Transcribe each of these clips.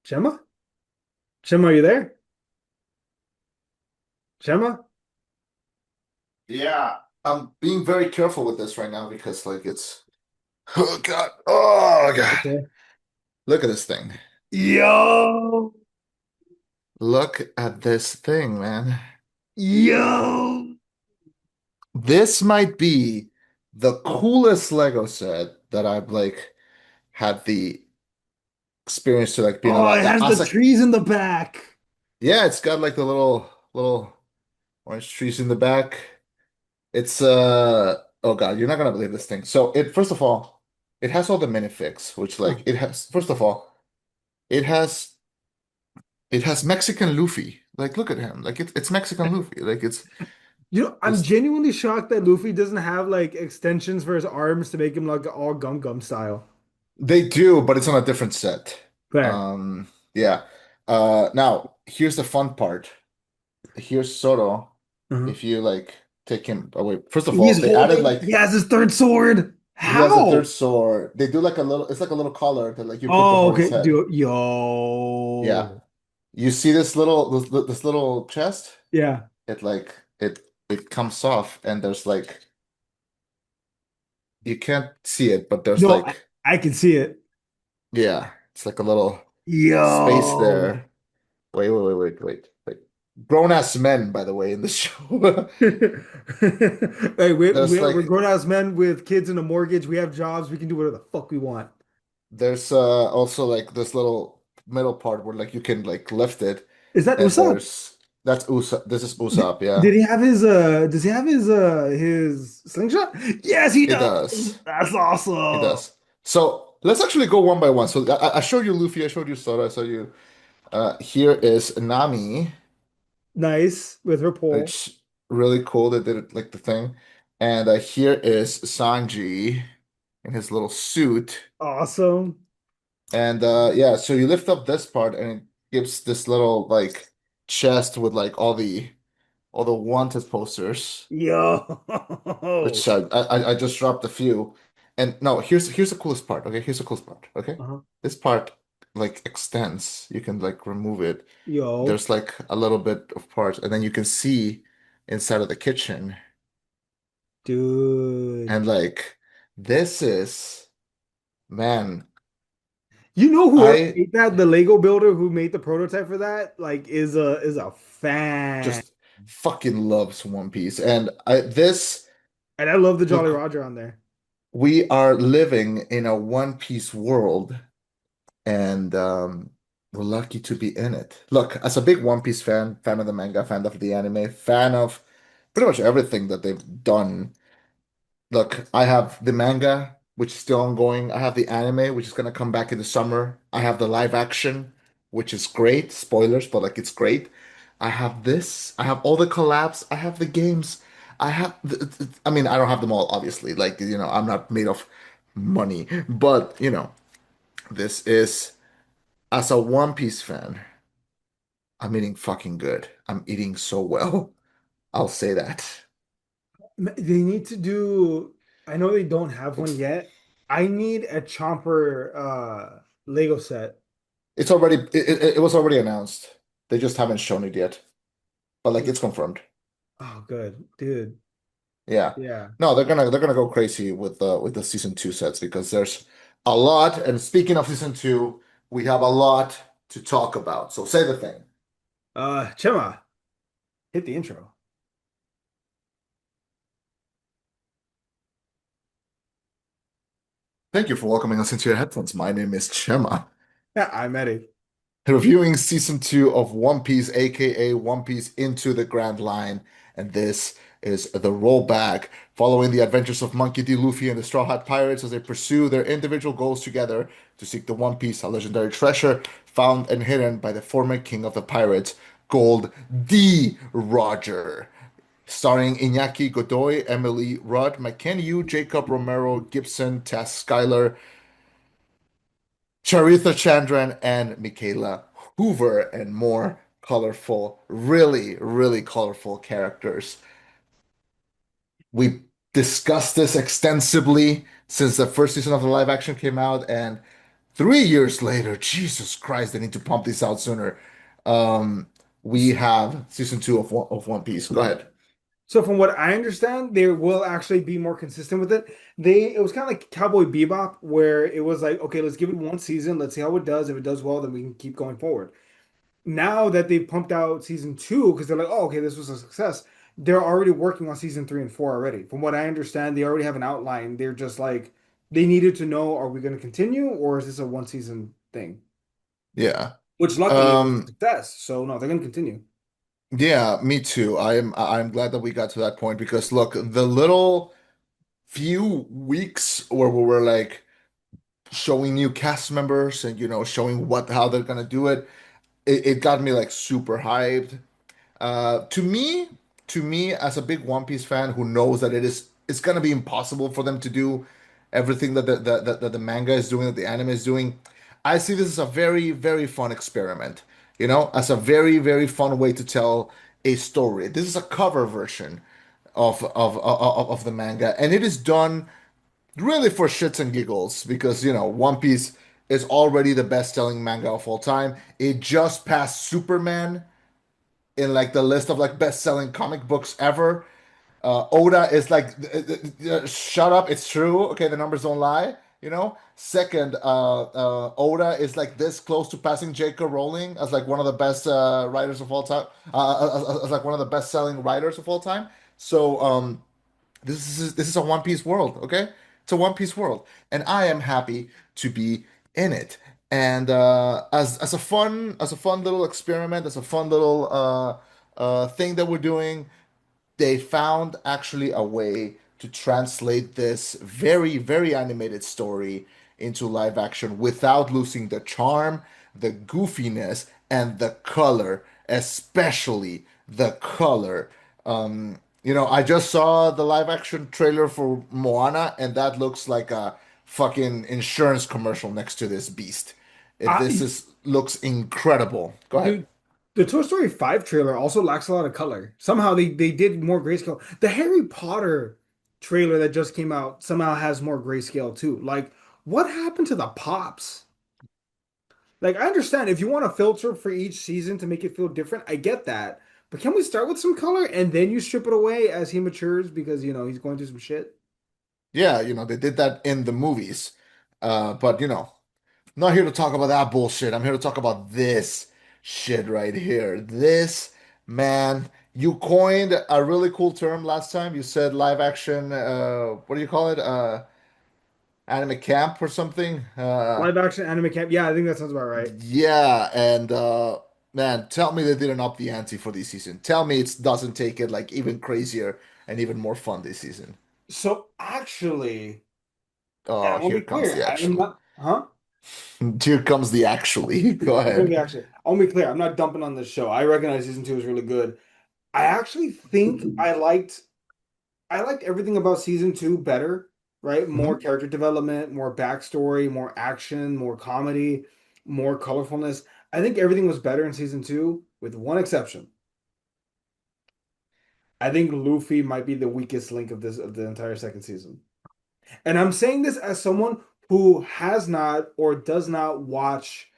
Chema? Chema, are you there? Chema? Yeah, I'm being very careful with this right now because it's oh God. Oh God. Okay. Look at this thing. Yo! Look at this thing, man. Yo! This might be the coolest Lego set that I've had the experience to being Oh, alive. it Now, has the trees in the back. yeah, it's got like the little orange trees in the back. It's oh God, you're not gonna believe this thing. So it first of all, it has all the minifigs, which Oh, it has first of all, it has It has Mexican Luffy. Like, look at him. It's Mexican Luffy. I'm This genuinely shocked that Luffy doesn't have like extensions for his arms to make him like all gum gum style. they do, but it's on a different set. Fair. Yeah. Now here's the fun part. Here's Zoro. Uh-huh. If you take him away, first of all, He's they added he has his third sword. he has a third How? sword. They do like a little. It's like a little collar that you put Oh, before his okay, head. dude. Yeah. Yo. You see this little chest? Yeah. It like it comes off, and there's you can't see it, but there's No, I can see it. yeah, it's like a little space Yo. there. Wait. Grown-ass men, by the way, in the show. Hey, There's we're grown-ass men with kids and a mortgage. We have jobs. We can do whatever the fuck we want. there's also this little middle part where you can lift it, Is that and Usopp? that's Usopp. This is Did, Usopp, yeah. did he have does he have his slingshot? Yes, he It does. does. That's It awesome. does. So let's actually go one by one. So I showed you Luffy, I showed you Sora, I showed you here is Nami, Nice with her pole. which really cool. They did it like the thing. And here is Sanji in his little suit. Awesome. And yeah, so you lift up this part and it gives this little chest with all the wanted posters, Yo. which I just dropped a few. And no, here's the coolest part. Okay, here's the coolest part. Okay, Uh-huh. this part extends. You can remove it. Yo, There's a little bit of parts, and then you can see inside of the kitchen. dude. And this is, man, You know whoever I made that, the Lego builder who made the prototype for that, like is a fan. just fucking loves One Piece. And I this And I love the Jolly look, Roger on there. we are living in a One Piece world, and we're lucky to be in it. Look, as a big One Piece fan of the manga, fan of the anime, fan of pretty much everything that they've done. Look, I have the manga, which is still ongoing. I have the anime, which is gonna come back in the summer. I have the live action, which is great. Spoilers, but it's great. I have this. I have all the collabs. I have the games. I mean, I don't have them all, obviously. I'm not made of money, but this is as a One Piece fan, I'm eating fucking good. I'm eating so well. I'll say that. They need to do, I know they don't have one yet. I need a Chomper Lego set. It was already announced. They just haven't shown it yet. But it's confirmed. Oh, good, dude. Yeah. Yeah. No, they're gonna go crazy with the season two sets because there's a lot. And speaking of season two, we have a lot to talk about. So say the thing. Chema, hit the intro. Thank you for welcoming us into your headphones. My name is Chema. Yeah, I'm Eddie. Reviewing season two of One Piece, aka One Piece Into the Grand Line. And this is the rollback, following the adventures of Monkey D. Luffy and the Straw Hat Pirates as they pursue their individual goals together to seek the One Piece, a legendary treasure found and hidden by the former king of the pirates, Gold D. Roger. Starring Iñaki Godoy, Emily Rudd, McKenna, Jacob Romero, Gibson, Tess Schuyler, Charitha Chandran, and Michaela Hoover, and more colorful, really, really colorful characters. We discussed this extensively since the first season of the live action came out, and 3 years later, Jesus Christ, they need to pump this out sooner. Um, we have season two of One Piece. Go ahead. So from what I understand, they will actually be more consistent with it. It was kind of like Cowboy Bebop, where it was like, okay, let's give it one season, let's see how it does. If it does well, then we can keep going forward. Now that they've pumped out season two, because they're like, oh, okay, this was a success, they're already working on season three and four already. From what I understand, they already have an outline. They're just like, they needed to know, are we going to continue or is this a one season thing? Yeah. Which luckily it was a Um, success. So no, they're going to continue. yeah, me too. I'm glad that we got to that point because look, the little few weeks where we were like showing new cast members and showing what how they're gonna do it, it got me like super hyped. To me, as a big One Piece fan who knows that it's gonna be impossible for them to do everything that the manga is doing, that the anime is doing, I see this as a very, very fun experiment, as a very, very fun way to tell a story. This is a cover version of the manga, and it is done really for shits and giggles because One Piece is already the best-selling manga of all time. It just passed Superman in like the list of like best-selling comic books ever. Oda is like, shut up, it's true. Okay, the numbers don't lie. Second, Oda is like this close to passing J.K. Rowling as like one of the best writers of all time, as like one of the best-selling writers of all time. So, this is a One Piece world, okay? It's a One Piece world, and I am happy to be in it. And as a fun little experiment, as a fun little thing that we're doing, they found actually a way to translate this very, very animated story into live action without losing the charm, the goofiness, and the color, especially the color. I just saw the live action trailer for Moana, and that looks like a fucking insurance commercial next to this beast. This I, is looks incredible. Go ahead. dude, the Toy Story 5 trailer also lacks a lot of color. Somehow they did more grayscale. The Harry Potter trailer that just came out somehow has more grayscale too. Like, what happened to the pops? Like, I understand if you want to filter for each season to make it feel different, I get that. But can we start with some color and then you strip it away as he matures because, he's going through some shit? Yeah, they did that in the movies. But not here to talk about that bullshit. I'm here to talk about this shit right here. This, man, you coined a really cool term last time. You said live action, what do you call it? Anime camp or something? Live action anime camp. Yeah, I think that sounds about right. Yeah, and man, tell me they didn't up the ante for this season. Tell me it doesn't take it like even crazier and even more fun this season. So actually, and I Oh, want to here be comes clear, the I am actually. not, huh? Here comes the actually. Go We're gonna be ahead. actually. I want to be clear. I'm not dumping on this show. I recognize season two is really good. I actually think I liked everything about season two better, right? More Mhm. character development, more backstory, more action, more comedy, more colorfulness. I think everything was better in season two, with one exception. I think Luffy might be the weakest link of the entire second season. And I'm saying this as someone who has not or does not watch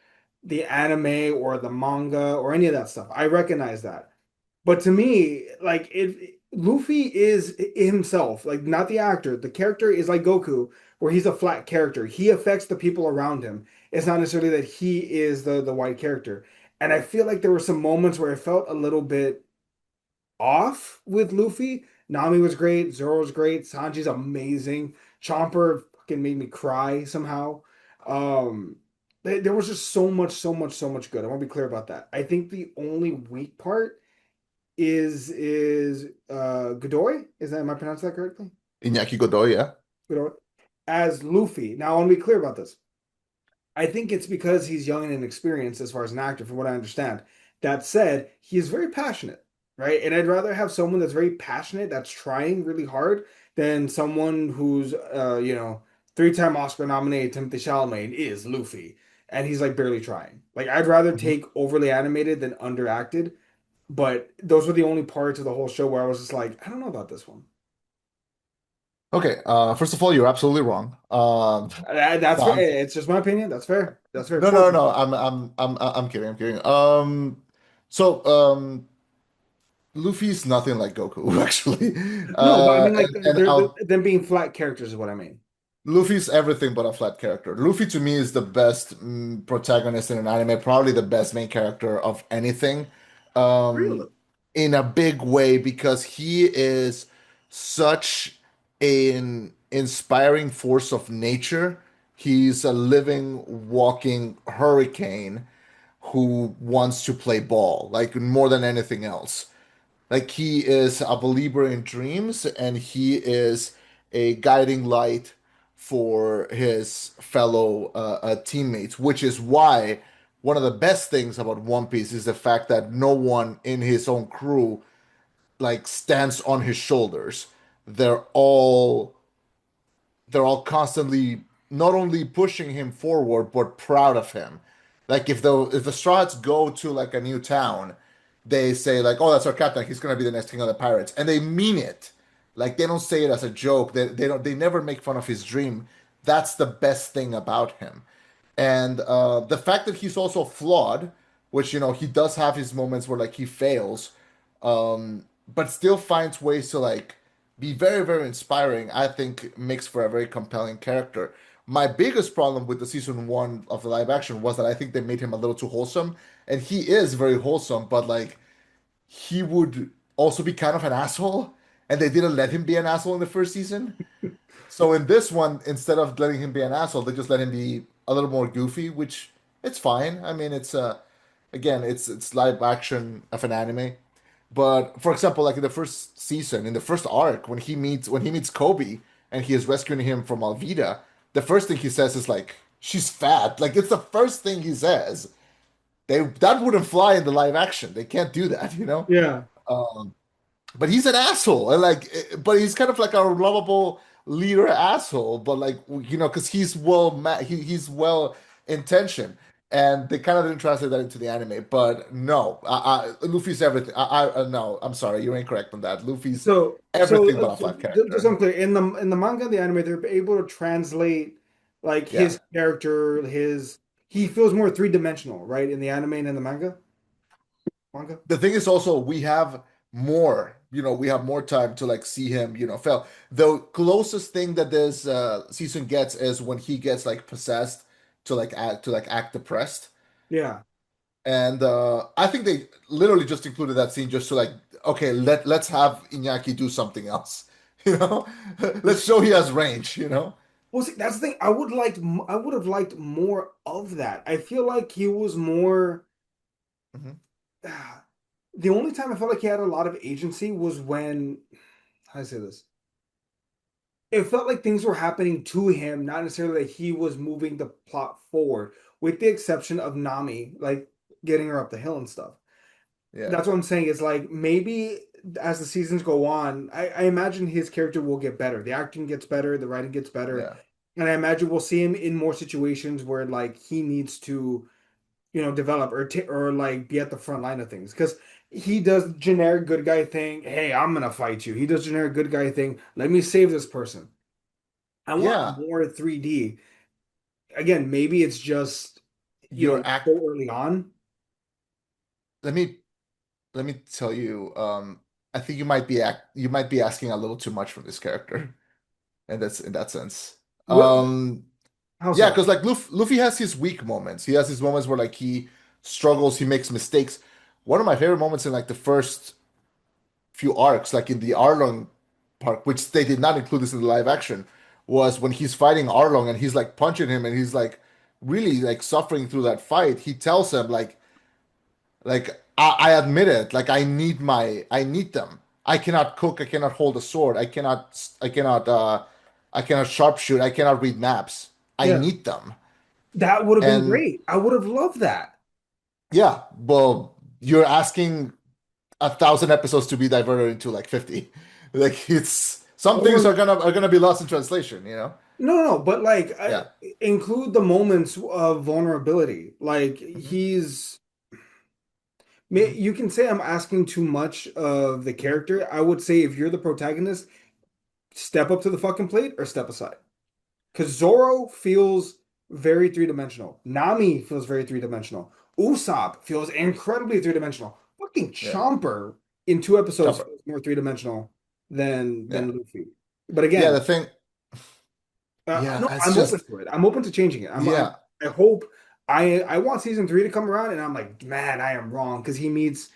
the anime or the manga or any of that stuff. I recognize that. But to me, like Luffy is himself, like not the actor. The character is like Goku, where he's a flat character. He affects the people around him. It's not necessarily that he is the white character. And I feel like there were some moments where I felt a little bit off with Luffy. Nami was great, Zoro was great, Sanji's amazing. Chomper fucking made me cry somehow. There was just so much, so much, so much good. I want to be clear about that. I think the only weak part is Godoy. Is that, am I pronouncing that correctly? Iñaki Godoy, yeah. Godoy as Luffy. Now I want to be clear about this. I think it's because he's young and inexperienced as far as an actor, from what I understand. That said, he is very passionate, right? And I'd rather have someone that's very passionate, that's trying really hard, than someone who's, three-time Oscar nominated Timothée Chalamet is Luffy, and he's like barely trying. Like I'd rather Mhm. take overly animated than underacted. But those were the only parts of the whole show where I was just like, I don't know about this one. Okay, first of all, you're absolutely wrong. That's No, fair. I'm It's just my opinion. That's fair. That's fair. no, Poor no, people. no. I'm kidding. I'm kidding. So, Luffy's nothing like Goku, actually. No, but I mean, like, And I'll them being flat characters is what I mean. Luffy's everything but a flat character. Luffy to me is the best protagonist in an anime, probably the best main character of anything, Really? um, in a big way because he is such an inspiring force of nature. He's a living, walking hurricane who wants to play ball, like more than anything else. Like he is a believer in dreams and he is a guiding light for his fellow teammates, which is why one of the best things about One Piece is the fact that no one in his own crew like stands on his shoulders. They're all they're all constantly not only pushing him forward but proud of him. Like if the Straw Hats go to like a new town, they say like, "Oh, that's our captain. He's gonna be the next king of the pirates," and they mean it. Like they don't say it as a joke. They never make fun of his dream. That's the best thing about him. And the fact that he's also flawed, which he does have his moments where like he fails, but still finds ways to like be very, very inspiring, I think makes for a very compelling character. My biggest problem with the season one of the live action was that I think they made him a little too wholesome, and he is very wholesome, but like he would also be kind of an asshole, and they didn't let him be an asshole in the first season. So in this one, instead of letting him be an asshole, they just let him be a little more goofy, which it's fine. I mean, it's again, it's live action of an anime. But for example, like in the first season, in the first arc, when he meets Kobe and he is rescuing him from Alvida, the first thing he says is like, "She's fat." Like it's the first thing he says. That wouldn't fly in the live action. They can't do that, you know. Yeah. But he's an asshole, and like, but he's kind of like a lovable leader asshole. But like, because he's well intentioned, and they kind of didn't translate that into the anime. But no, Luffy's everything. No, I'm sorry, you're incorrect on that. Luffy's everything but a flat Just so I'm character. clear, in the manga and the anime, they're able to translate like Yeah. his character, his he feels more three-dimensional, right? In the anime and in the manga. The thing is also we have more time to like see him, fail. The closest thing that this season gets is when he gets like possessed to act depressed. Yeah. And I think they literally just included that scene just to like, okay, let's have Iñaki do something else. You know? Let's show he has range. Well, see, that's the thing. I would have liked more of that. I feel like he was more. Mhm. The only time I felt like he had a lot of agency was when, how do I say this? It felt like things were happening to him, not necessarily that he was moving the plot forward, with the exception of Nami, like getting her up the hill and stuff. Yeah. That's what I'm saying. Is like maybe as the seasons go on, I imagine his character will get better. The acting gets better, the writing gets better, Yeah. and I imagine we'll see him in more situations where like he needs to, develop or like be at the front line of things because he does generic good guy thing. Hey, I'm gonna fight you. He does generic good guy thing. Let me save this person. I want Yeah. more 3D. Again, maybe it's just, Your act so early on. let me let me tell you, I think you might be asking a little too much from this character. And that's in that sense. What? How Yeah, so? because like Luffy has his weak moments. He has his moments where like he struggles, he makes mistakes. One of my favorite moments in like the first few arcs, like in the Arlong part, which they did not include this in the live action, was when he's fighting Arlong and he's like punching him and he's like really like suffering through that fight. He tells him like I admit it, like I need them. I cannot cook, I cannot hold a sword, I cannot sharpshoot, I cannot read maps. I Yeah, need them. that would have been And great. I would have loved that. yeah, well, you're asking 1,000 episodes to be diverted into like 50. Like it's some things Or are gonna be lost in translation. no, but like Yeah. include the moments of vulnerability. Like Hmm. Hmm. you can say I'm asking too much of the character. I would say if you're the protagonist, step up to the fucking plate or step aside. Because Zoro feels very three-dimensional. Nami feels very three-dimensional. Usopp feels incredibly three-dimensional. Fucking Yeah. Chomper in 2 episodes Chopper. feels more three-dimensional than Yeah. Luffy. But Yeah, again, the thing, yeah, no, it's I'm open just, to it. I'm open to changing it. yeah. I hope I want season three to come around, and I'm like, man, I am wrong because he meets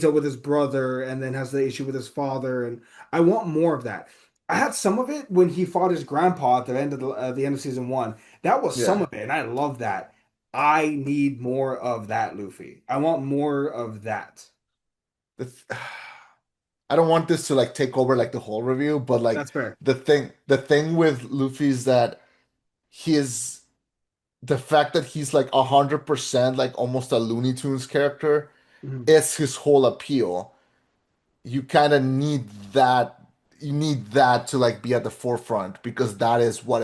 up with his brother and then has the issue with his father, and I want more of that. I had some of it when he fought his grandpa at the end of season one. That was some Yeah. of it, and I love that. I need more of that, Luffy. I want more of that. The th- I don't want this to like take over like the whole review, but like That's fair. the thing with Luffy is that his the fact that he's like 100% like almost a Looney Tunes character Mhm. is his whole appeal. You kind of need that. You need that to like be at the forefront because that is what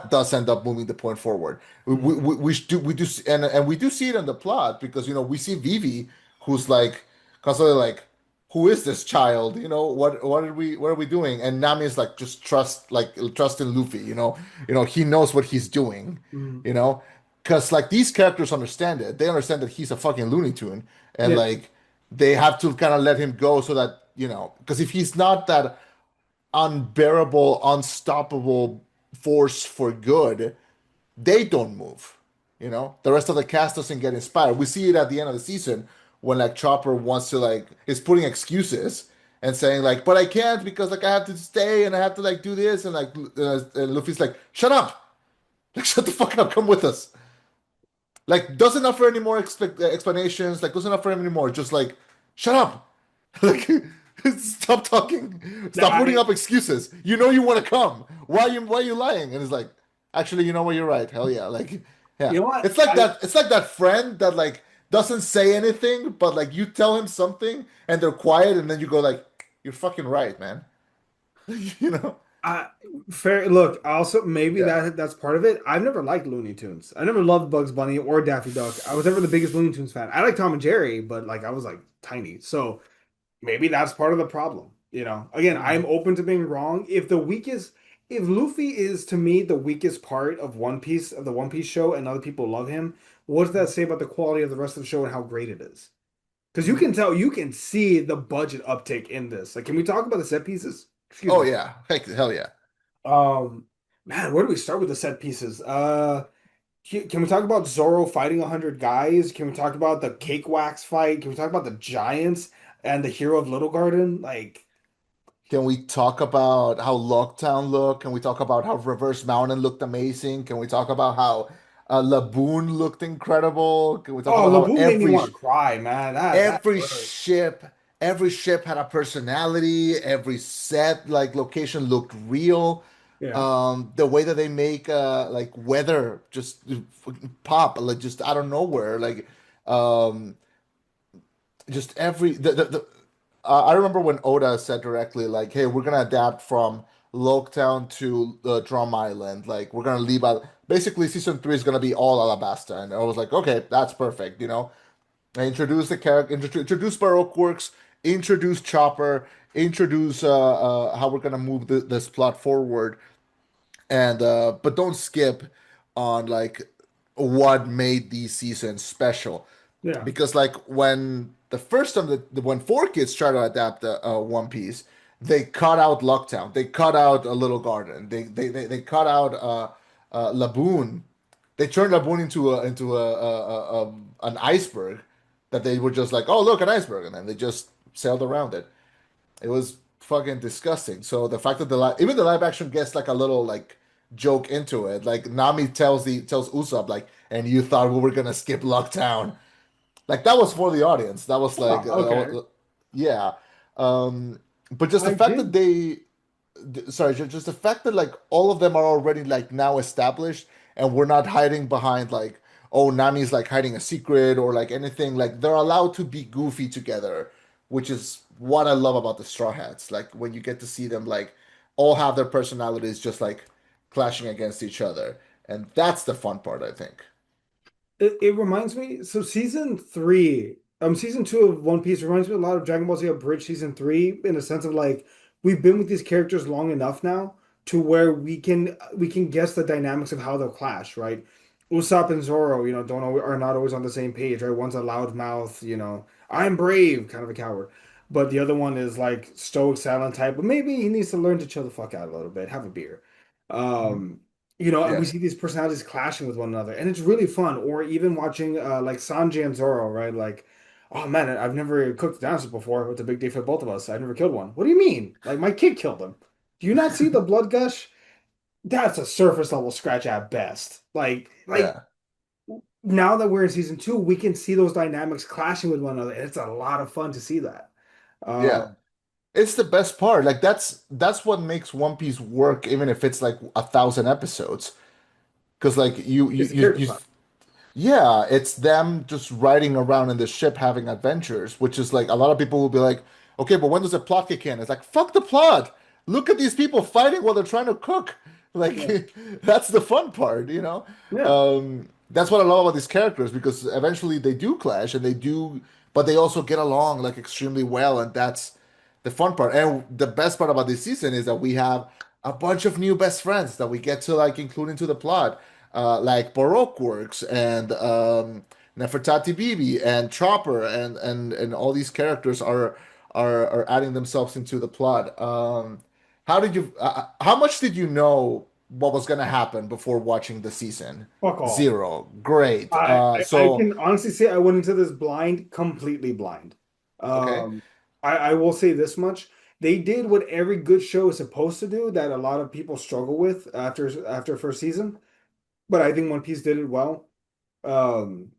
does end up moving the point forward. Mhm. We do and we do see it in the plot because we see Vivi who's like constantly like, who is this child? What are we doing? And Nami is like, just trust in Luffy. He knows what he's doing. Mhm. You know, because like these characters understand it. They understand that he's a fucking Looney Tune, and Yeah. like they have to kind of let him go so that because if he's not that unbearable, unstoppable force for good, they don't move. The rest of the cast doesn't get inspired. We see it at the end of the season when like Chopper wants to like is putting excuses and saying like, but I can't because like I have to stay and I have to like do this and like and Luffy's like, shut up, like shut the fuck up, come with us. Like doesn't offer any more explanations. Like doesn't offer any more. Just like, shut up. Like, stop talking. Stop putting I, up excuses. You want to come. Why are you lying? And it's like, actually, you know what? You're right. Hell yeah. Like, yeah. you know what? It's like that. It's like that friend that like doesn't say anything, but like you tell him something and they're quiet, and then you go like, you're fucking right, man. You know? I fair look, also maybe Yeah. that's part of it. I've never liked Looney Tunes. I never loved Bugs Bunny or Daffy Duck. I was never the biggest Looney Tunes fan. I like Tom and Jerry, but like I was like tiny. So maybe that's part of the problem. Again, I'm Mm. open to being wrong. If Luffy is to me the weakest part of One Piece of the One Piece show and other people love him, what does that say about the quality of the rest of the show and how great it is? Because you can see the budget uptick in this. Like, can we talk about the set pieces? Excuse Oh me. yeah. Heck, hell yeah. Man, where do we start with the set pieces? Can we talk about Zoro fighting 100 guys? Can we talk about the cake wax fight? Can we talk about the giants and the hero of Little Garden? Like, Can we talk about how Lockdown looked? Can we talk about how Reverse Mountain looked amazing? Can we talk about how Laboon looked incredible? Can we talk oh, about how Laboon made me want to cry, man. That every hurt. ship every ship had a personality? Every set like location looked real. Yeah, The way that they make like weather just fucking pop like just out of nowhere um just every I remember when Oda said directly like, "Hey, we're gonna adapt from Loketown to Drum Island. Like, we're gonna leave out basically season three is gonna be all Alabasta." And I was like, "Okay, that's perfect." I introduce the character, introduce Baroque works, introduce Chopper, introduce how we're gonna move this plot forward, and but don't skip on like what made these seasons special, yeah, because like when the first time when Four Kids tried to adapt One Piece, they cut out Locktown, they cut out a Little Garden, they cut out Laboon, they turned Laboon into an iceberg that they were just like, oh look, an iceberg, and then they just sailed around it. It was fucking disgusting. So the fact that even the live action gets like a little like joke into it, like Nami tells Usopp like, and you thought we were gonna skip Lockdown, like that was for the audience. That was like, oh, okay. yeah. Um, but just the I fact that did. sorry, just the fact that like all of them are already like now established, and we're not hiding behind like, oh, Nami's like hiding a secret or like anything. Like they're allowed to be goofy together, which is what I love about the Straw Hats. Like when you get to see them like all have their personalities just like clashing against each other, and that's the fun part, I think. It reminds me. So season two of One Piece reminds me a lot of Dragon Ball Z Abridged season three in a sense of like we've been with these characters long enough now to where we can guess the dynamics of how they'll clash, right? Usopp and Zoro, don't are not always on the same page, right? One's a loudmouth, I'm brave, kind of a coward, but the other one is like stoic, silent type. But maybe he needs to learn to chill the fuck out a little bit, have a beer. Mhm. Um, and we Yeah, see these personalities clashing with one another, and it's really fun. Or even watching like Sanji and Zoro, right? Like, oh man, I've never cooked a dinosaur before. It's a big day for both of us. I've never killed one. What do you mean? Like my kid killed him. Do you not see the blood gush? That's a surface level scratch at best. Like yeah, now that we're in season two, we can see those dynamics clashing with one another, and it's a lot of fun to see that. yeah. Um, It's the best part. Like that's what makes One Piece work, even if it's like 1,000 episodes. Because like it's the character clash. yeah, it's them just riding around in the ship having adventures, which is like a lot of people will be like, okay, but when does the plot kick in? It's like, fuck the plot. Look at these people fighting while they're trying to cook. Yeah, Like, that's the fun part, you know? yeah, That's what I love about these characters because eventually they do clash and they do, but they also get along like extremely well, and that's the fun part. And the best part about this season is that we have a bunch of new best friends that we get to like include into the plot, like Baroque Works and Nefertati Bibi and Chopper and all these characters are adding themselves into the plot. How much did you know what was going to happen before watching the season? fuck all. Zero. Great. I So can honestly say I went into this blind, completely blind. okay. I will say this much. They did what every good show is supposed to do that a lot of people struggle with after first season, but I think One Piece did it well. Um,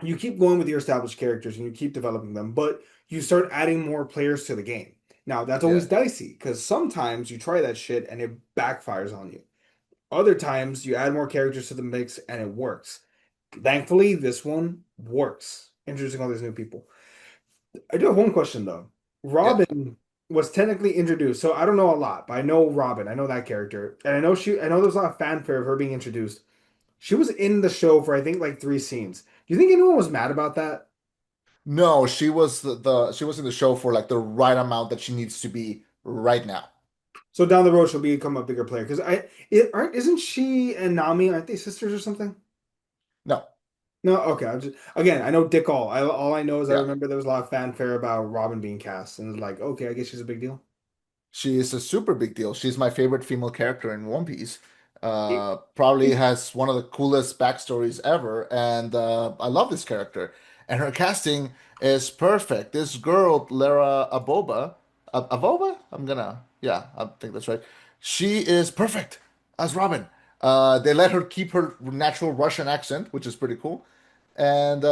you keep going with your established characters and you keep developing them, but you start adding more players to the game. Now, that's always Yeah. dicey because sometimes you try that shit and it backfires on you. Other times you add more characters to the mix and it works. Thankfully, this one works, introducing all these new people. I do have one question though. Yeah. Robin was technically introduced, so I don't know a lot, but I know Robin. I know that character, and I know there's a lot of fanfare of her being introduced. She was in the show for I think like three scenes. Do you think anyone was mad about that? No, she was she was in the show for like the right amount that she needs to be right now. So down the road she'll become a bigger player because isn't she and Nami, aren't they sisters or something? No. No, okay. Again, I know Dick all I know is I Yeah. remember there was a lot of fanfare about Robin being cast, and it's like, okay, I guess she's a big deal. She is a super big deal. She's my favorite female character in One Piece. It- Probably it- has one of the coolest backstories ever, and I love this character. And her casting is perfect. This girl, Lara Aboba, Avoba? Yeah, I think that's right. She is perfect as Robin. They let her keep her natural Russian accent, which is pretty cool. And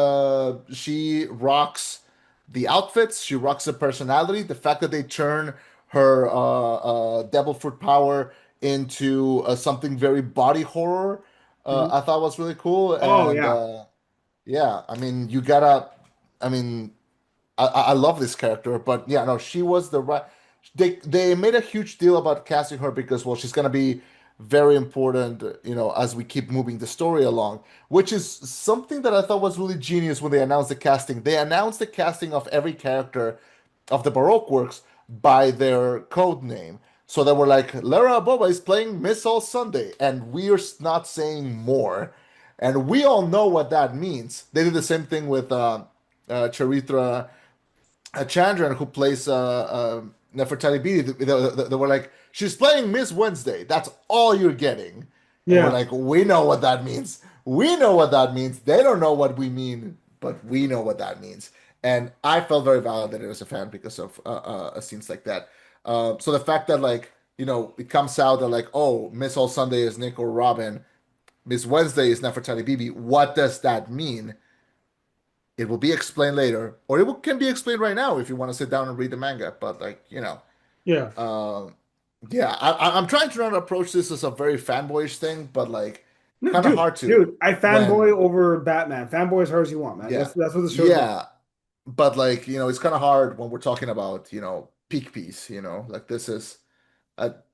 she rocks the outfits. She rocks the personality. The fact that they turn her devil fruit power into something very body horror, Mhm. I thought was really cool. Oh And yeah. yeah, I mean, you gotta, I mean, I love this character, but yeah, no, she was the right. They made a huge deal about casting her because well, she's gonna be very important, as we keep moving the story along, which is something that I thought was really genius when they announced the casting. They announced the casting of every character of the Baroque works by their code name. So they were like, Lara Boba is playing Miss All Sunday, and we're not saying more. And we all know what that means. They did the same thing with Charitra Chandran, who plays Nefertari Bidi. They were like, she's playing Miss Wednesday. That's all you're getting. And we're Yeah. like, we know what that means. We know what that means. They don't know what we mean, but we know what that means. And I felt very validated as a fan because of scenes like that. So the fact that like, it comes out that like, oh, Miss All Sunday is Nick or Robin, Miss Wednesday is Nefertari Bibi. What does that mean? It will be explained later, or can be explained right now if you want to sit down and read the manga. But like, Yeah. um, yeah, I'm trying to not approach this as a very fanboyish thing, but like, No, kind of dude, hard to dude, I fanboy when, over Batman. Fanboy as hard as you want, man. yeah, That's what the show's about. yeah, but like, it's kind of hard when we're talking about, peak piece, like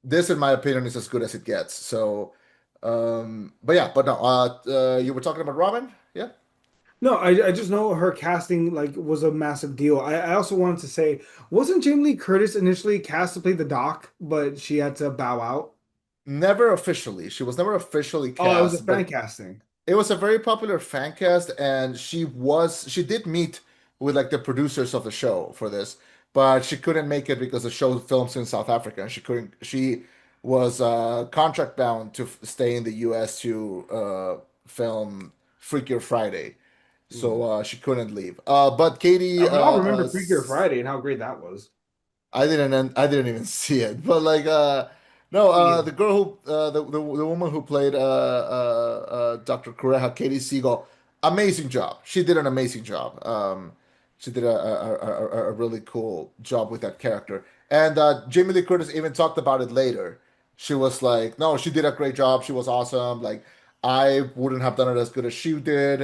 this, in my opinion, is as good as it gets. So, but yeah, but no, you were talking about Robin, yeah, No, I just know her casting like was a massive deal. I also wanted to say, wasn't Jamie Lee Curtis initially cast to play the Doc, but she had to bow out? Never officially. She was never officially Oh, it was a cast, fan but casting. it was a very popular fan cast, and she did meet with like the producers of the show for this, but she couldn't make it because the show films in South Africa, and she was contract bound to stay in the US to film Freakier Friday, so Mhm. she couldn't leave. But Katie, We all remember Freakier Friday and how great that was. I didn't even see it, but like no Me the either. girl who the woman who played Dr. Kureha, Katie Siegel, amazing job. She did an amazing job. She did a really cool job with that character. And Jamie Lee Curtis even talked about it later. She was like, "No, she did a great job. She was awesome. Like I wouldn't have done it as good as she did."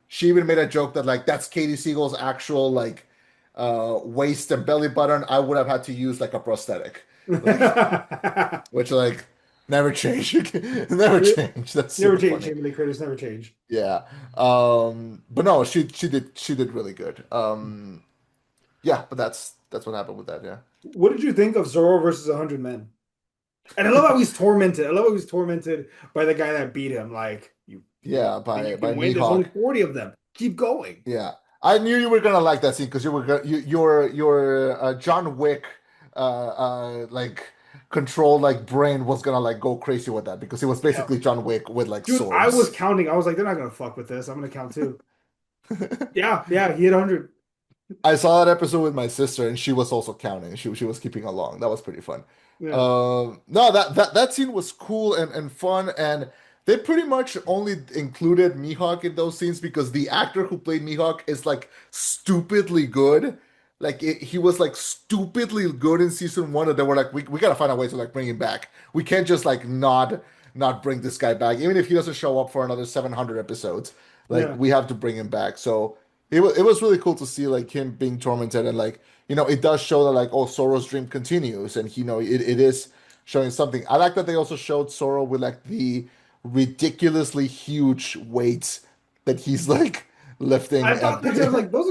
She even made a joke that like that's Katie Siegel's actual like waist and belly button, I would have had to use like a prosthetic, like which like never change, never change. That's Never super change. funny. Jamie Lee Curtis never change. Yeah, but no, she did really good. Yeah, but that's what happened with that. Yeah, What did you think of Zoro versus 100 Men? And I love how he's tormented. I love how he's tormented by the guy that beat him. Like, you yeah, think you by can win? There's only Mihawk. 40 of them. Keep going. Yeah, I knew you were gonna like that scene because your John Wick like control like brain was gonna like go crazy with that because it was Yeah. basically John Wick with like Dude, I was swords. counting. I was like, they're not gonna fuck with this. I'm gonna count too. Yeah, yeah, he hit 100. I saw that episode with my sister, and she was also counting. She was keeping along. That was pretty fun. Yeah. No, that scene was cool and fun, and they pretty much only included Mihawk in those scenes because the actor who played Mihawk is like stupidly good. Like he was like stupidly good in season one, and they were like, we gotta find a way to like bring him back. We can't just like not bring this guy back, even if he doesn't show up for another 700 episodes. Like Yeah. we have to bring him back. So it was really cool to see like him being tormented and like it does show that like oh Zoro's dream continues and it is showing something. I like that they also showed Zoro with like the ridiculously huge weights that he's like lifting I thought and that I was like, those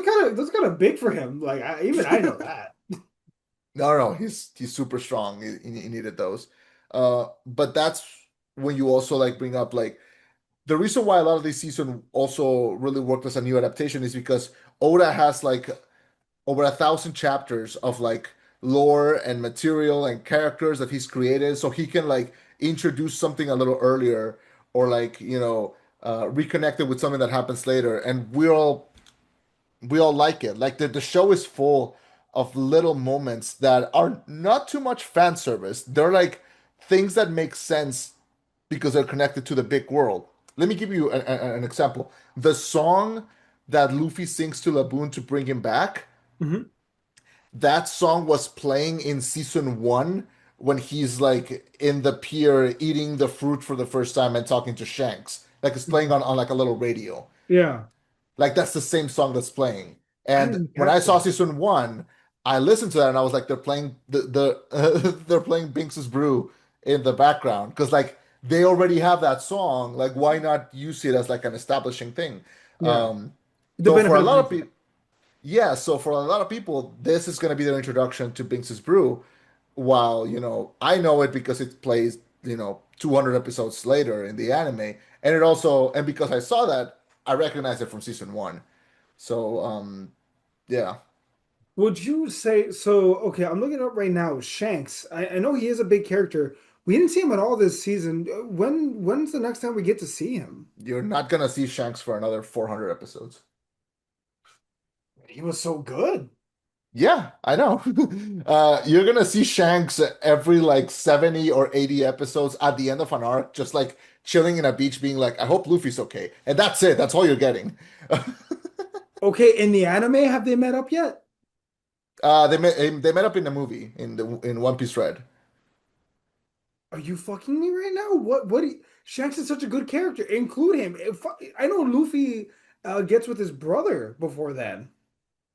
are kind of big for him. Like even I know that. no, he's super strong. He needed those. But that's when you also like bring up like the reason why a lot of this season also really worked as a new adaptation is because Oda has like over 1,000 chapters of like lore and material and characters that he's created, so he can like introduce something a little earlier or like reconnect it with something that happens later, and we all like it. Like the show is full of little moments that are not too much fan service. They're like things that make sense because they're connected to the big world. Let me give you an example. The song that Luffy sings to Laboon to bring him back, Mhm. that song was playing in season one when he's like in the pier eating the fruit for the first time and talking to Shanks. Like it's playing Mhm. on like a little radio. Yeah. Like that's the same song that's playing. I And didn't when I catch saw that. season one, I listened to that and I was like, they're playing they're playing Binks's Brew in the background because like they already have that song. Like why not use it as like an establishing thing? Yeah. Um, The so for benefit a of lot of hindsight. people. Yeah, so for a lot of people, this is going to be their introduction to Binks's Brew. While, I know it because it plays, 200 episodes later in the anime. And it also, and because I saw that, I recognize it from season one. So, yeah, Would you say so? Okay, I'm looking up right now. Shanks. I know he is a big character. We didn't see him at all this season. When's the next time we get to see him? you're not going to see Shanks for another 400 episodes. He was so good. Yeah, I know. You're gonna see Shanks every like 70 or 80 episodes at the end of an arc, just like chilling in a beach, being like, I hope Luffy's okay. And that's it. That's all you're getting. Okay, in the anime, have they met up yet? They met up in the movie in One Piece Red. Are you fucking me right now? Shanks is such a good character. Include him. I know Luffy gets with his brother before then.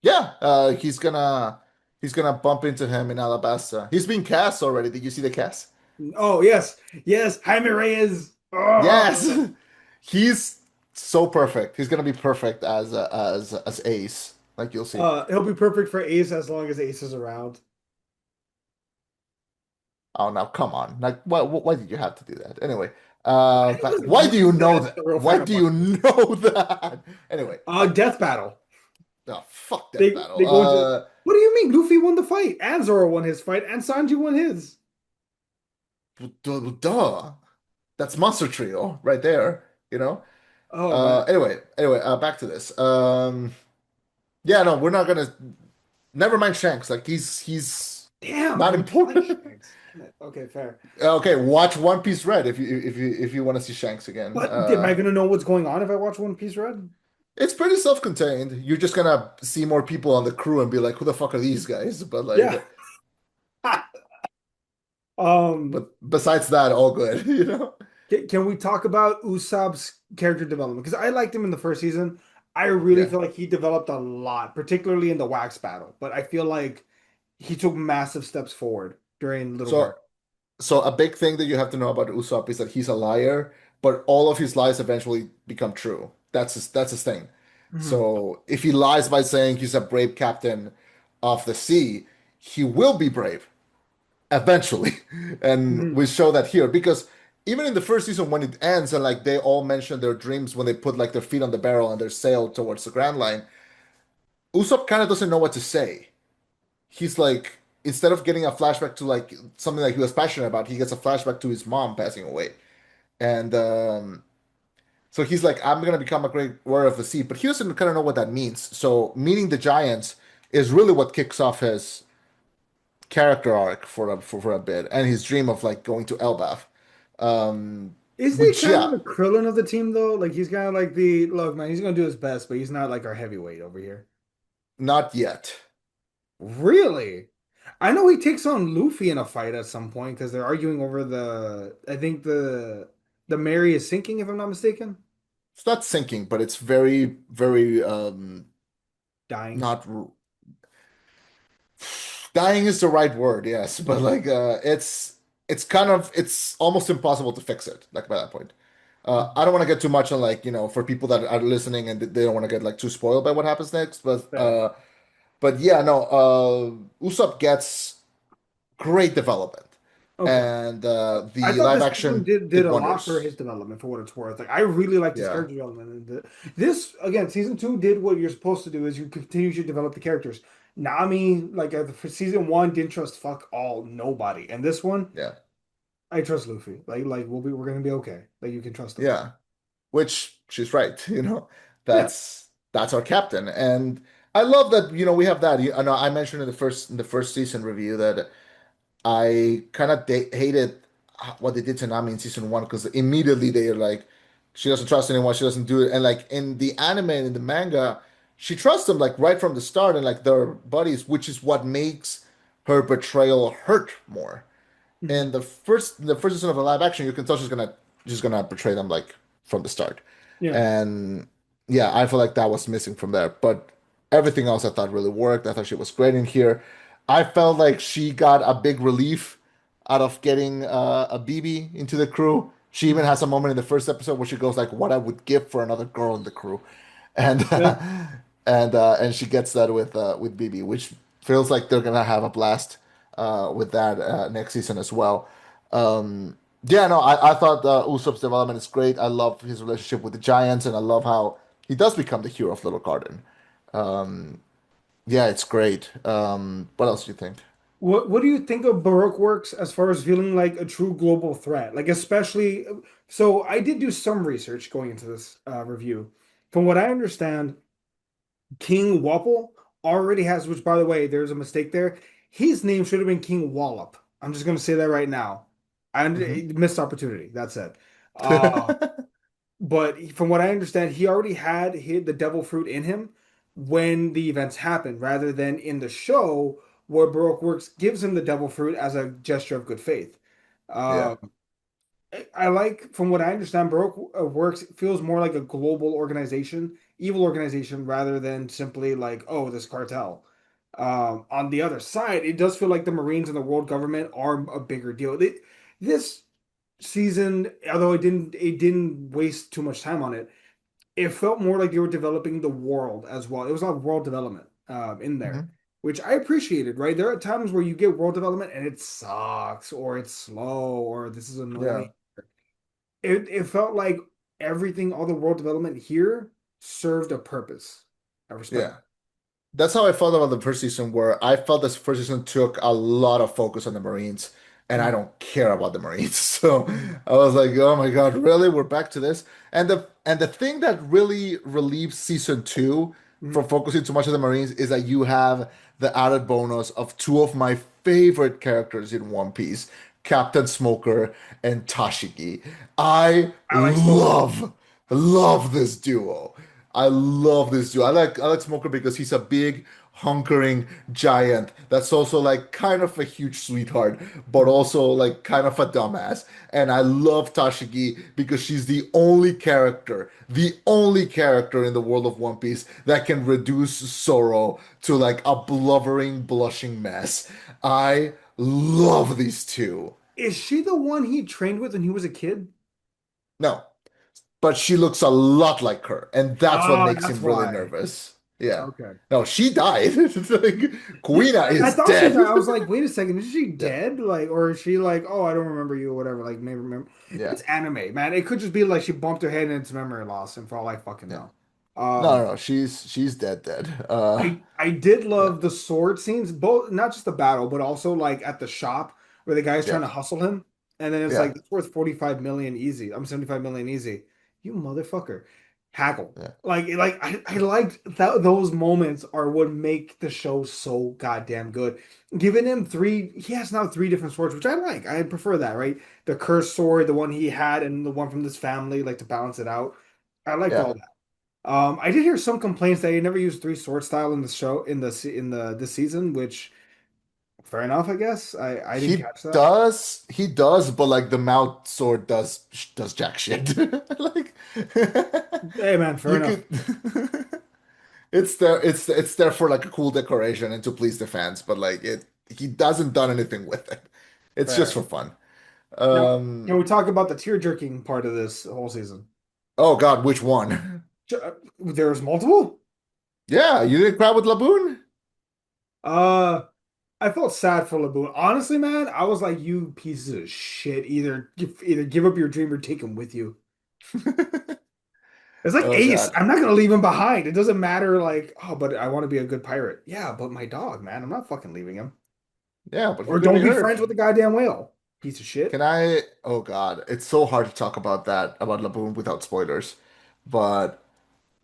Yeah, he's gonna bump into him in Alabasta. He's been cast already. Did you see the cast? Oh yes, yes, Jaime Reyes. Yes, Oh, he's. So perfect. He's gonna be perfect as as Ace. Like you'll see. He'll be perfect for Ace as long as Ace is around. Oh, now come on. Like, why did you have to do that? Anyway, Because why do you know that's that? the real Why fan of do you One Piece. know that? Anyway, back to Death this. Battle. Oh, fuck Death They Battle. go into. What do you mean? Luffy won the fight, and Zoro won his fight, and Sanji won his. Duh. That's Monster Trio right there, you know? Oh man, Back to this. Yeah, no, we're not gonna. Never mind Shanks. Like he's damn! not I don't like important. Shanks. Damn it. Okay, fair. Okay, watch One Piece Red if you want to see Shanks again. But am I gonna know what's going on if I watch One Piece Red? It's pretty self-contained. You're just gonna see more people on the crew and be like, "Who the fuck are these guys?" But Yeah. Um, besides that, all good, you know? can we talk about Usopp's character development? Because I liked him in the first season. I really Yeah. feel like he developed a lot, particularly in the wax battle. But I feel like he took massive steps forward during Little Guard. So so a big thing that you have to know about Usopp is that he's a liar, but all of his lies eventually become true. That's his thing. Mhm. So if he lies by saying he's a brave captain of the sea, he will be brave eventually. And Mhm. we show that here because even in the first season when it ends and like they all mention their dreams when they put like their feet on the barrel and they sail towards the Grand Line, Usopp kind of doesn't know what to say. He's like instead of getting a flashback to like something that he was passionate about, he gets a flashback to his mom passing away. And so he's like, I'm gonna become a great warrior of the sea, but he doesn't kind of know what that means. So meeting the giants is really what kicks off his character arc for a bit, and his dream of like going to Elbaf. Isn't he Which kind of yeah, the Krillin of the team though? Like he's kind of like the look, man. He's gonna do his best, but he's not like our heavyweight over here. not yet. Really? I know he takes on Luffy in a fight at some point because they're arguing over the. I think the Mary is sinking, if I'm not mistaken. It's not sinking, but it's very Dying. not dying is the right word, yes, but like it's kind of it's almost impossible to fix it like by that point. I don't want to get too much on like, for people that are listening and they don't want to get like too spoiled by what happens next, Fair. but yeah, no, Usopp gets great development Okay. and I the thought live this season action did did a lot for wonders. his development for what it's worth. Like I really liked his Yeah. character development. And this again, season two did what you're supposed to do is you continue to develop the characters. Nami, like for season one, didn't trust fuck all nobody, and this one, Yeah. I trust Luffy. Like we're gonna be okay. Like you can trust him. Yeah. Which she's right, Yeah. That's our captain. And I love that, we have that. I know I mentioned in the first season review that I kind of hated what they did to Nami in season one because immediately they're like, she doesn't trust anyone, she doesn't do it. And like in the anime and in the manga, she trusts them like right from the start and like their buddies, which is what makes her betrayal hurt more. Mhm. In the first season of the live action, you can tell she's gonna betray them like from the start. Yeah. And yeah, I feel like that was missing from there. But everything else I thought really worked. I thought she was great in here. I felt like she got a big relief out of getting a BB into the crew. She even Mhm. has a moment in the first episode where she goes like, "What I would give for another girl in the crew," and Yeah. and she gets that with BB, which feels like they're gonna have a blast with that next season as well. Yeah, no, I thought Usopp's development is great. I love his relationship with the Giants, and I love how he does become the hero of Little Garden. Yeah, it's great. What else do you think? What do you think of Baroque works as far as feeling like a true global threat? Like especially, so I did do some research going into this review. From what I understand, King Wapple already has, which by the way, there's a mistake there. His name should have been King Wallop. I'm just gonna say that right now. I Hmm. missed opportunity. That's it. Uh, but from what I understand, he already had the devil fruit in him when the events happened, rather than in the show where Baroque Works gives him the devil fruit as a gesture of good faith. Yeah, Um, I like, from what I understand, Baroque Works feels more like a global organization, evil organization, rather than simply like, oh, this cartel. On the other side, it does feel like the Marines and the world government are a bigger deal. This season, although it didn't waste too much time on it, it felt more like they were developing the world as well. It was like world development in there, Hmm. which I appreciated, right? There are times where you get world development and it sucks, or it's slow, or this is annoying. Yeah, It felt like everything, all the world development here served a purpose. I respect yeah. That's how I felt about the first season, where I felt this first season took a lot of focus on the Marines, and I that. don't care about the Marines. So Mhm. I was like, oh my God, really? We're back to this? And the thing that really relieves season two from Mhm. focusing too much on the Marines is that you have the added bonus of two of my favorite characters in One Piece, Captain Smoker and Tashigi. I I like Smoker. love this duo. I love this dude. I like Smoker because he's a big, hunkering giant that's also like kind of a huge sweetheart, but Mhm. also like kind of a dumbass. And I love Tashigi because she's the only character in the world of One Piece that can reduce Zoro to like a blubbering, blushing mess. I love these two. Is she the one he trained with when he was a kid? No, but she looks a lot like her, and that's what Oh, makes that's him really why. nervous. Yeah. Okay. No, she died. It's like Yeah, Kuina I is thought she dead. died. I was like, wait a second, is she Yeah. dead? Like, or is she like, oh, I don't remember you or whatever? Like, maybe remember. Yeah. It's anime, man. It could just be like she bumped her head and it's memory loss, and for all I fucking Yeah. know. No, Um, no, no. She's dead, dead. I did Yeah. love the sword scenes, both not just the battle, but also like at the shop where the guy's trying Yeah. to hustle him, and then it's like Yeah. it's worth 45 million easy. I'm 75 million easy. You motherfucker. Haggle. Yeah. I liked that those moments are what make the show so goddamn good. Giving him three, he has now three different swords, which I like. I prefer that, right? The cursed sword, the one he had, and the one from this family, like to balance it out. I liked Yeah. all that. I did hear some complaints that he never used three sword style in the show in the this season, which fair enough, I guess. I didn't catch that. He does, but like the mouth sword does jack shit. Like Hey man, fair you enough. could it's there for like a cool decoration and to please the fans, but like he doesn't done anything with it. It's just for Fair. fun. Now, can Um we talk about the tear jerking part of this whole season? oh God, which one? There's multiple. Yeah, you didn't cry with Laboon? Uh, I felt sad for Laboon. Honestly, man, I was like, you pieces of shit. Either give up your dream or take him with you. It's like Oh Ace. God. I'm not gonna leave him behind. It doesn't matter. Like, oh, but I want to be a good pirate. Yeah, but my dog, man, I'm not fucking leaving him. Yeah, but Or he's gonna don't be be hurt. friends with the goddamn whale. Piece of Can shit. I? Oh God, it's so hard to talk about that about Laboon without spoilers. But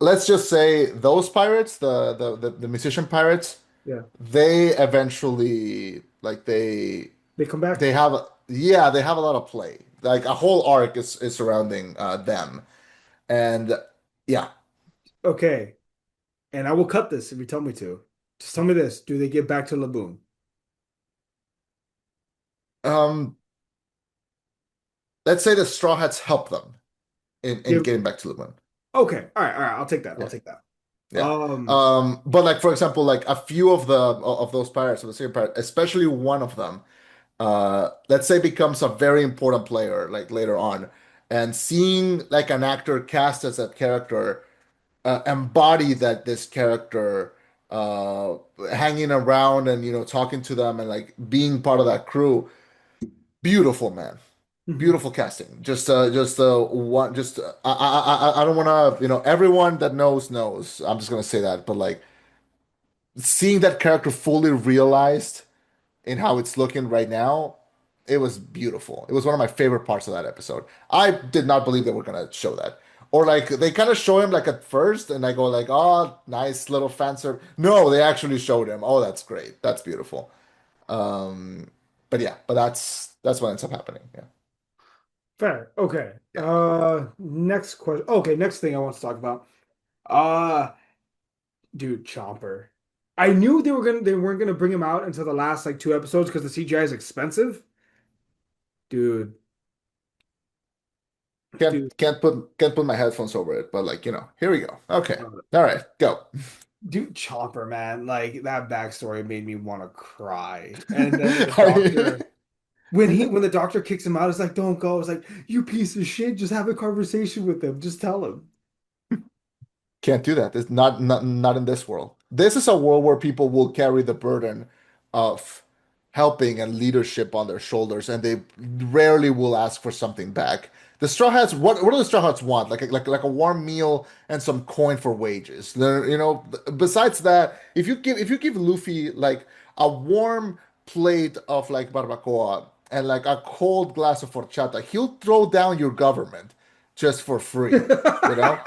let's just say those pirates, the musician pirates, Yeah. they eventually like They come back. they have yeah, they have a lot of play. Like a whole arc is surrounding them. And yeah. Okay. And I will cut this if you tell me to. Just tell me this. Do they get back to Laboon? Um let's say the Straw Hats help them in Give getting back to Lumen. okay. All right. I'll take that. I'll Yeah. take that. Yeah. Um, But like for example, like a few of those pirates, of the same pirate, especially one of them, let's say becomes a very important player like later on, and seeing like an actor cast as that character embody that this character uh hanging around and talking to them and like being part of that crew, beautiful, man. mhm. Beautiful casting. Just one. Just I don't want to. Everyone that knows. I'm just gonna say that. But like seeing that character fully realized in how it's looking right now, it was beautiful. It was one of my favorite parts of that episode. I did not believe they were gonna show that. Or like they kind of show him like at first, and I go like, "Oh, nice little fan service." No, they actually showed him. Oh, that's great. That's beautiful. Um, but yeah, but that's what ends up happening. Yeah, Fair. Okay. yeah. Next question. Okay, next thing I want to talk about. Uh, dude, Chomper. I knew they weren't gonna bring him out until the last like two episodes because the CGI is expensive. Dude, Can't dude, can't put my headphones over it, but like here we go. Okay, uh, all right, go. dude, Chomper, man. Like that backstory made me want to cry. And then the Are you- doctor. When the doctor kicks him out, it's like, don't go. It's like, you piece of shit. Just have a conversation with him. Just tell him. Can't do that. It's not in this world. This is a world where people will carry the burden of helping and leadership on their shoulders, and they rarely will ask for something back. The Straw Hats, what do the Straw Hats want? Like a warm meal and some coin for wages. Besides that, if you give Luffy like a warm plate of like barbacoa and like a cold glass of horchata, he'll throw down your government just for free, you know?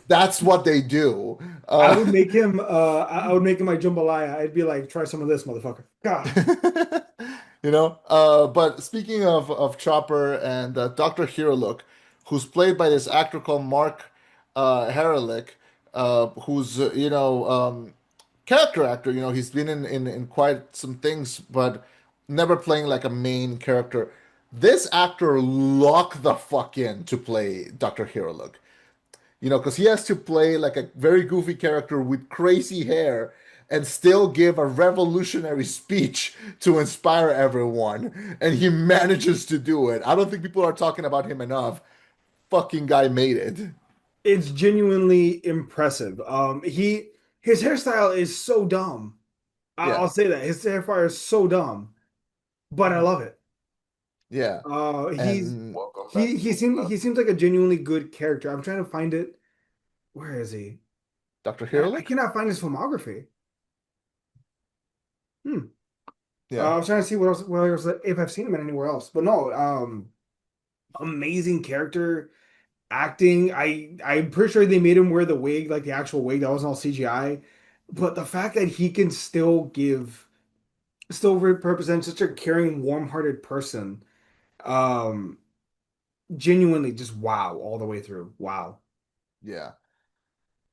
That's what they do. I Uh, would make him I would make him my jambalaya. I'd be like, try some of this, motherfucker. God. but speaking of Chopper and Dr. Hirolook, who's played by this actor called Mark Herelick, who's character actor. He's been in quite some things, but never playing like a main character. This actor locked the fuck in to play Dr. Hirolook. Because he has to play like a very goofy character with crazy hair and still give a revolutionary speech to inspire everyone. And he manages to do it. I don't think people are talking about him enough. Fucking guy made it. It's genuinely impressive. His hairstyle is so dumb. I'll Yeah. say that. His hairstyle is so dumb, but I love it. Yeah. He's And he seems like a genuinely good character. I'm trying to find it. Where is he? Dr. I Hirlick? cannot find his filmography. Hmm. Yeah. I was trying to see what else if I've seen him in anywhere else. But no, amazing character acting. I'm pretty sure they made him wear the wig, like the actual wig that wasn't all CGI. But the fact that he can still represent such a caring, warm-hearted person, um, genuinely just wow all the way through. Wow. Yeah.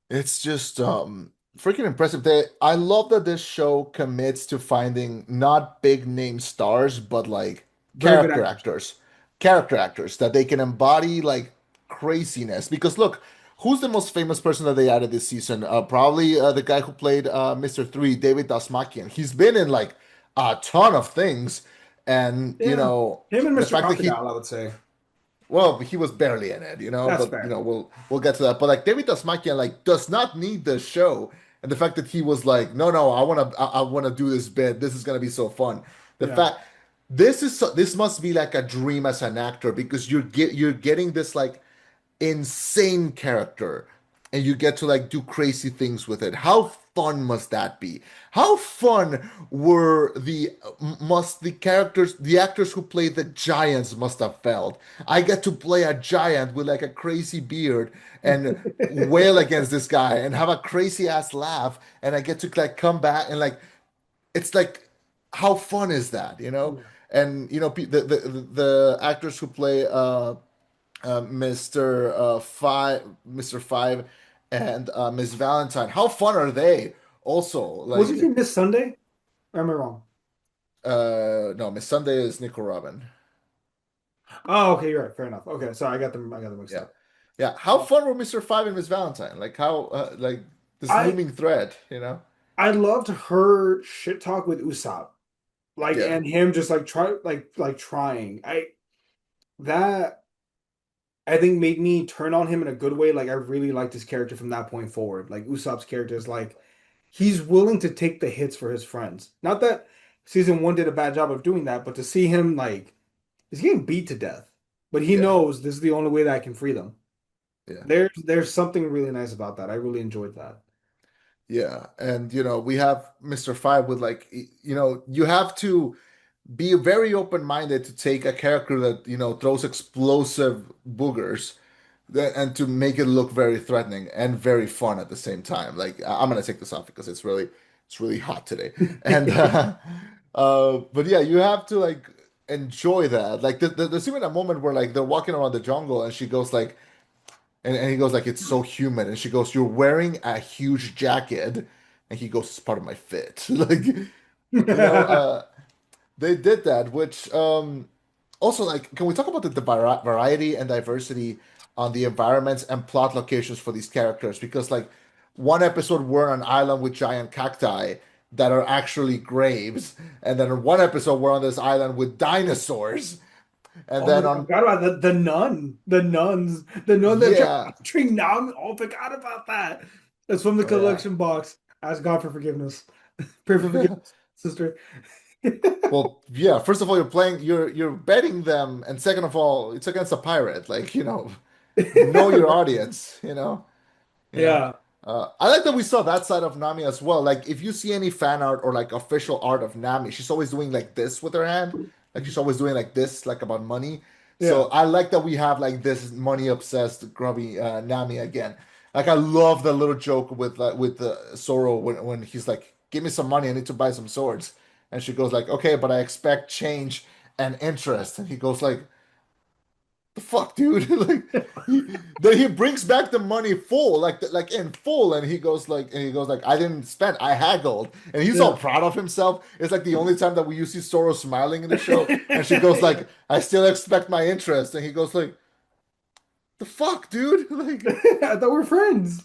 It's just freaking impressive. I love that this show commits to finding not big name stars, but like Very good character actors. actors. Character actors that they can embody like craziness. Because look, who's the most famous person that they added this season? Probably the guy who played Mr. 3, David Dasmakian. He's been in like a ton of things. And Yeah. Him and the Mr. fact that Crocodile, I would say. well, he was barely in it, That's but fair. we'll get to that. But like David Tasmanian like does not need the show. And the fact that he was like, no, I wanna do this bit. This is gonna be so fun. The Yeah. fact this must be like a dream as an actor because you're getting this like insane character and you get to like do crazy things with it. How fun must that be? How fun were the actors who played the giants must have felt? I get to play a giant with like a crazy beard and wail against this guy and have a crazy ass laugh and I get to like come back and like it's like how fun is that, Yeah. And the actors who play Mr. Five, and Miss Valentine. How fun are they? Also, Wasn't like, he this Sunday? Or am I wrong? no, Miss Sunday is Nicole Robin. Oh, okay, you're right. Fair enough. Okay, so I got them mixed Yeah, up. yeah. How fun were Mr. Five and Miss Valentine? Like how, like this I looming thread. I loved her shit talk with Usopp. Like Yeah, and him just like trying. That I think made me turn on him in a good way. Like I really liked his character from that point forward. Like Usopp's character is like he's willing to take the hits for his friends. Not that season one did a bad job of doing that, but to see him like he's getting beat to death, but he yeah, knows this is the only way that I can free them. yeah, There's something really nice about that. I really enjoyed that. yeah. And we have Mr. Five with like, you have to be very open-minded to take a character that throws explosive boogers and to make it look very threatening and very fun at the same time. Like I'm gonna take this off because it's really hot today. And but yeah, you have to like enjoy that. Like there's even a moment where like they're walking around the jungle and she goes like and he goes like it's so humid and she goes you're wearing a huge jacket and he goes it's part of my fit. Like you know uh they did that, which also like can we talk about the variety and diversity on the environments and plot locations for these characters? Because like one episode we're on an island with giant cacti that are actually graves, and then in one episode we're on this island with dinosaurs. And Oh my then God, I on, forgot about the nun that kept yeah, capturing Nam. Oh, I forgot about that. It's from the yeah. collection box. Ask God for forgiveness. Pray for forgiveness, sister. Well, yeah, first of all, you're betting them, and second of all, it's against a pirate. Like, know your audience, you know. Yeah. I like that we saw that side of Nami as well. Like, if you see any fan art or like official art of Nami, she's always doing like this with her hand. Like she's always doing like this, like about money. So Yeah. I like that we have like this money obsessed grubby Nami again. Like I love the little joke with the Zoro when he's like, "Give me some money, I need to buy some swords," and she goes like, "Okay, but I expect change and interest," and he goes like, the fuck, dude? Like then he brings back the money full, like in full, and he goes like, I didn't spend, I haggled, and he's all Yeah. proud of himself. It's like the only time that we see Zoro smiling in the show, and she goes like, I still expect my interest, and he goes like, the fuck, dude? Like, I thought we were friends.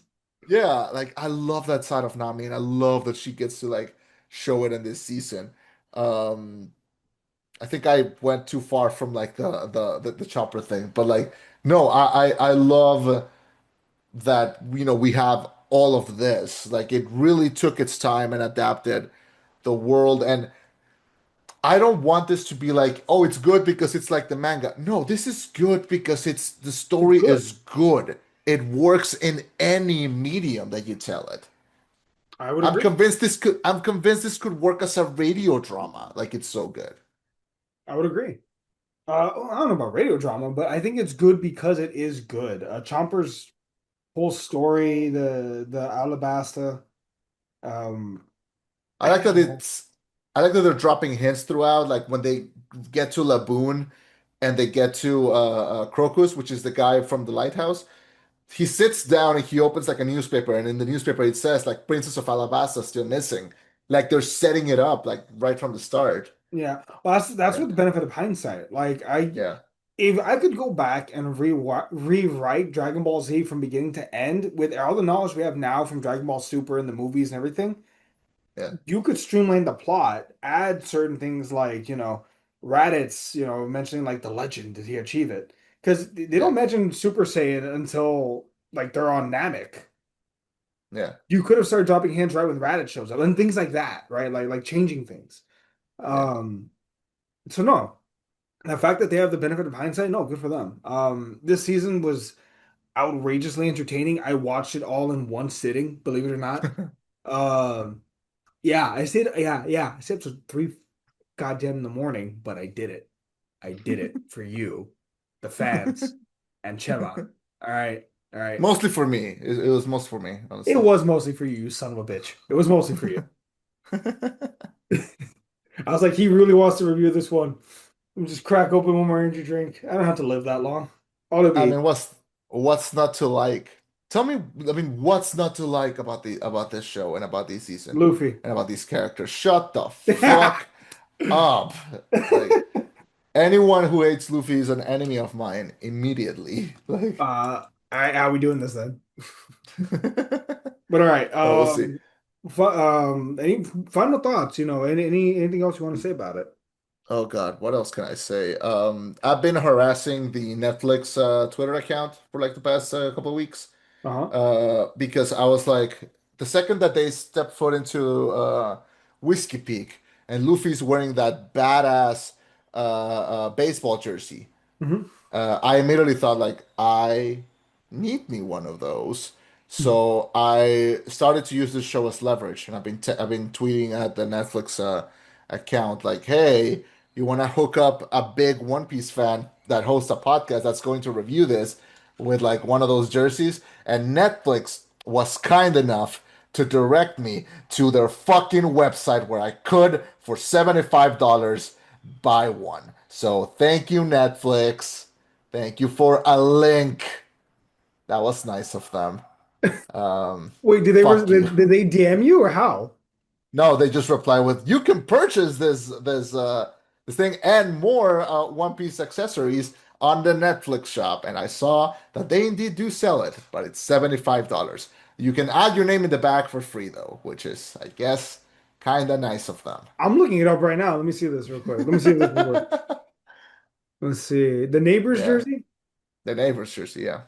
yeah, like I love that side of Nami, and I love that she gets to like show it in this season. Um, I think I went too far from like the chopper thing, but like no, I love that we have all of this. Like it really took its time and adapted the world. And I don't want this to be like, oh, it's good because it's like the manga. No, this is good because the It's story good. is good. It works in any medium that you tell it. I would agree. I'm convinced this could work as a radio drama. Like it's so good. I would agree. I don't know about radio drama, but I think it's good because it is good. Chomper's whole story, the Alabasta, um, I like that you know, it's I like that they're dropping hints throughout, like when they get to Laboon and they get to Crocus, which is the guy from the lighthouse. He sits down and he opens like a newspaper, and in the newspaper it says like Princess of Alabasta still missing. Like they're setting it up like right from the start. yeah. Well, that's what And the benefit of hindsight. Like yeah, if I could go back and rewrite Dragon Ball Z from beginning to end with all the knowledge we have now from Dragon Ball Super and the movies and everything, yeah, you could streamline the plot, add certain things like, Raditz, mentioning like the legend, did he achieve it? Because they yeah, don't mention Super Saiyan until like they're on Namek. yeah, You could have started dropping hints right when Raditz shows up and things like that, right? Like changing things. yeah. Um, so no, the fact that they have the benefit of hindsight, no, good for them. This season was outrageously entertaining. I watched it all in one sitting, believe it or not. Um, yeah, I stayed up till 3 goddamn in the morning, but I did it. I did it for you, the fans, and Chema. All right, all right. Mostly for me. It was most for me, It honestly. was mostly for you, you son of a bitch. It was mostly for you. I was like, he really wants to review this one. Let me just crack open one more energy drink. I don't have to live that long. All it'll I be mean, what's not to like? Tell me, I mean, what's not to like about this show and about this season Luffy. and about these characters? Shut the fuck up. Like anyone who hates Luffy is an enemy of mine immediately. Like All right, how we doing this then? But all right, well, we'll see. any final thoughts? Anything else you want to say about it? Oh God, what else can I say? I've been harassing the Netflix Twitter account for like the past couple of weeks. Uh-huh. Because I was like, the second that they step foot into Whiskey Peak and Luffy's wearing that badass baseball jersey, Hmm. I immediately thought like I need me one of those. So I started to use this show as leverage, and I've been tweeting at the Netflix account like, "Hey, you want to hook up a big One Piece fan that hosts a podcast that's going to review this with like one of those jerseys?" And Netflix was kind enough to direct me to their fucking website where I could for $75 buy one. So thank you, Netflix. Thank you for a link. That was nice of them. Wait, Fuck you. did they DM you or how? No, they just reply with, "You can purchase this thing and more One Piece accessories on the Netflix shop." And I saw that they indeed do sell it, but it's $75. You can add your name in the back for free though, which is, I guess, kind of nice of them. I'm looking it up right now. Let me see this real quick. Let me see if this will work. Let's see. The neighbor's Yeah, jersey? the neighbor's jersey. Yeah.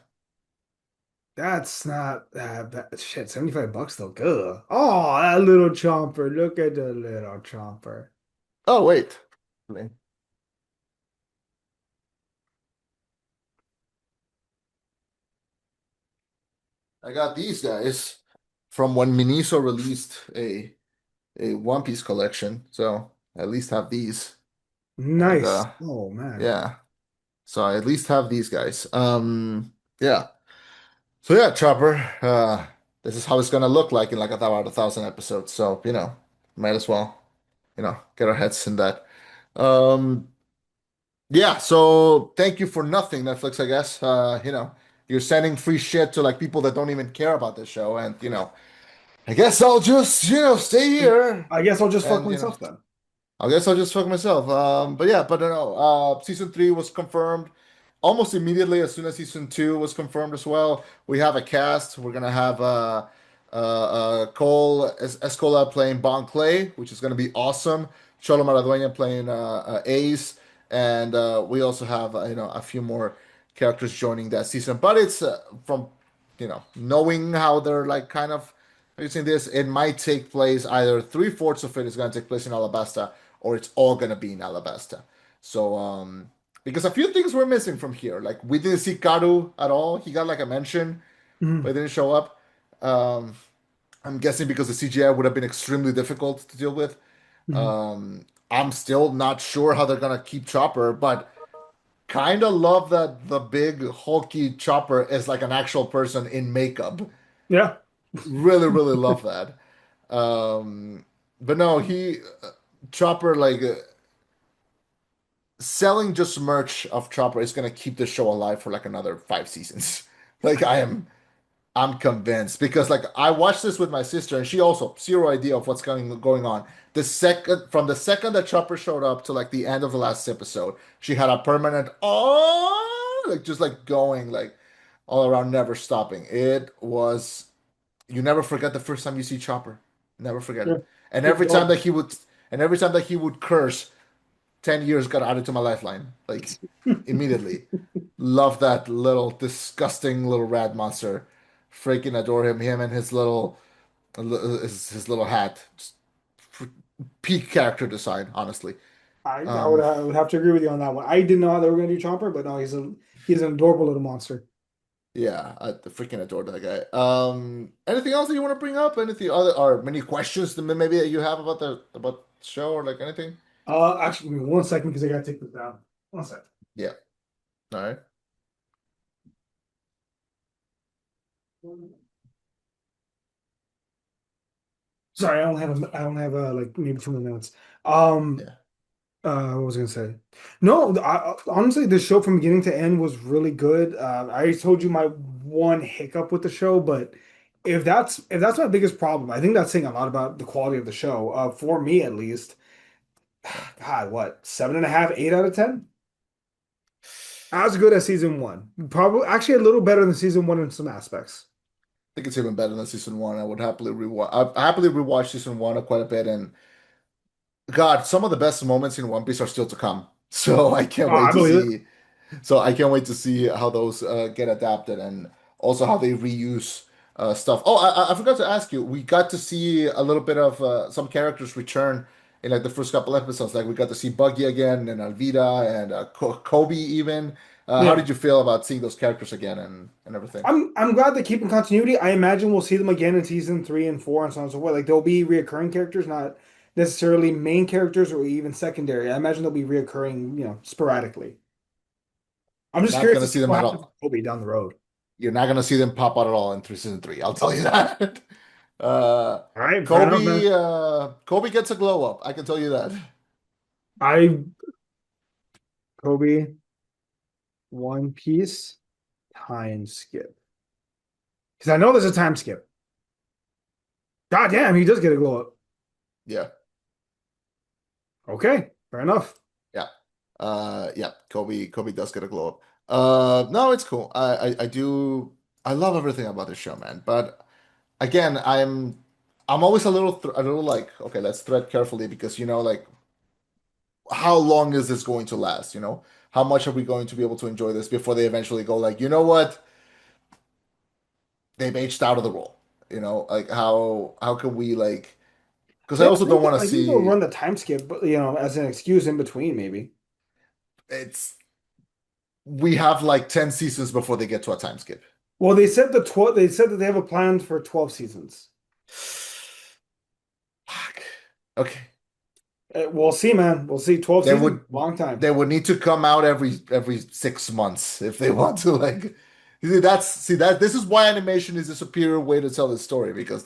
That's not that bad. Shit, $75 though. Good. Oh, that little chomper. Look at the little chomper. Oh wait, I got these guys from when Miniso released a One Piece collection. So I at least have these. And Nice. Oh man. yeah, so I at least have these guys. Yeah. So yeah, Chopper. This is how it's gonna look like in like about 1,000 episodes. So might as well get our heads in that. Um, yeah. So thank you for nothing, Netflix. I guess you're sending free shit to like people that don't even care about this show, and I guess I'll just stay here I guess I'll just fuck and myself then. I guess I'll just fuck myself. But yeah, but no. Season 3 was confirmed almost immediately as soon as season 2 was confirmed as well. We have a cast. We're gonna have Cole Escola playing Bon Clay, which is gonna be awesome. Cholo Maradueña playing Ace, and we also have a few more characters joining that season. But it's from knowing how they're like kind of using this, it might take place either three-fourths of it is going to take place in Alabasta or it's all gonna be in Alabasta. So because a few things were missing from here. Like we didn't see Karu at all. He got like a mention, but Mhm. he didn't show up. Um I'm guessing because the CGI would have been extremely difficult to deal with. Mhm. I'm still not sure how they're gonna keep Chopper, but kind of love that the big hulky Chopper is like an actual person in makeup. Yeah. Really, really love that. But no, he Chopper like selling just merch of Chopper is gonna keep the show alive for like another 5 seasons. Like I'm convinced because like I watched this with my sister and she also zero idea of what's going on. The second that Chopper showed up to like the end of the last episode, she had a permanent like just like going like all around, never stopping. It was you never forget the first time you see Chopper. Never forget Yeah. it. And Good every time God. that he would curse, 10 years got added to my lifeline. Like immediately. Love that little disgusting little rat monster. Freaking adore him. Him and his little hat. Just peak character design, honestly. Um, I would have to agree with you on that one. I didn't know how they were going to do Chomper, but no, he's an adorable little monster. yeah, I freaking adore that guy. Anything else that you want to bring up? Anything other or many questions that maybe that you have about the show or like anything? Actually, give me 1 second because I gotta take this down. 1 second. Yeah. All right. Sorry, I don't have like maybe 2 more minutes. Um, Yeah. what was I gonna say? No, honestly, the show from beginning to end was really good. I already told you my one hiccup with the show, but if that's my biggest problem, I think that's saying a lot about the quality of the show. For me at least. Yeah. God, what, 7.5, 8 out of 10? As good as season one. Probably actually a little better than season one in some aspects. Think it's even better than season 1. I would happily rewatch. I happily rewatched season 1 quite a bit, and God, some of the best moments in One Piece are still to come. So I can't Oh, wait I to believe it. see. So I can't wait to see how those get adapted, and also how they reuse stuff. Oh, I forgot to ask you. We got to see a little bit of some characters return in like the first couple episodes. Like we got to see Buggy again, and Alvida, and Kobe even. How Yeah. did you feel about seeing those characters again and everything? I'm glad they're keeping continuity. I imagine we'll see them again in season three and four and so on and so forth. Like they'll be reoccurring characters, not necessarily main characters or even secondary. I imagine they'll be reoccurring, sporadically. I'm You're just not curious to gonna see see them what at happens all. with Kobe down the road. You're not gonna see them pop out at all in through season 3. I'll tell you that. All right, fair enough, man. Kobe gets a glow up. I can tell you that. I Kobe One Piece time skip. Because I know there's a time skip. God damn, he does get a glow up. Yeah, Okay, fair enough. yeah, yeah. Kobe does get a glow up. No, it's cool. I do. I love everything about this show, man. But again, I'm always a little like, okay, let's tread carefully because like how long is this going to last? how much are we going to be able to enjoy this before they eventually go like, you know what? They've aged out of the role. Like how can we like because I Yeah, also don't want to I think they'll see run the time skip, but as an excuse in between, maybe. it's we have like 10 seasons before they get to a time skip. Well, they said the 12. They said that they have a plan for 12 seasons. Fuck. Okay. We'll see, man. We'll see. 12 They seasons, would long time. they would need to come out every 6 months if they want to like see that this is why animation is a superior way to tell the story because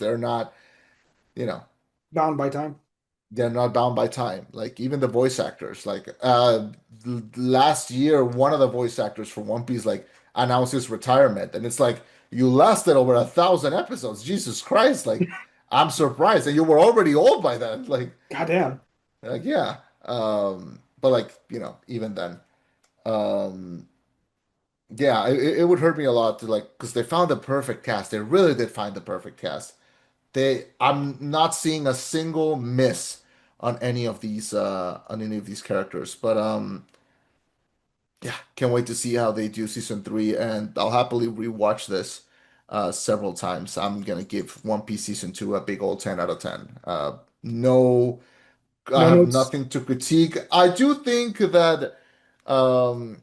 you know Bound by time. they're not bound by time. Like even the voice actors, like last year, one of the voice actors for One Piece like announced his retirement, and it's like you lasted over 1,000 episodes. Jesus Christ! Like I'm surprised, and you were already old by then. Goddamn. Yeah. But like even then, um, yeah, it would hurt me a lot to like because they found the perfect cast. They really did find the perfect cast. I'm not seeing a single miss on any of these characters. But yeah, can't wait to see how they do season three, and I'll happily rewatch this several times. I'm gonna give One Piece season two a big old 10 out of 10. No, I No have notes. nothing to critique. I do think that um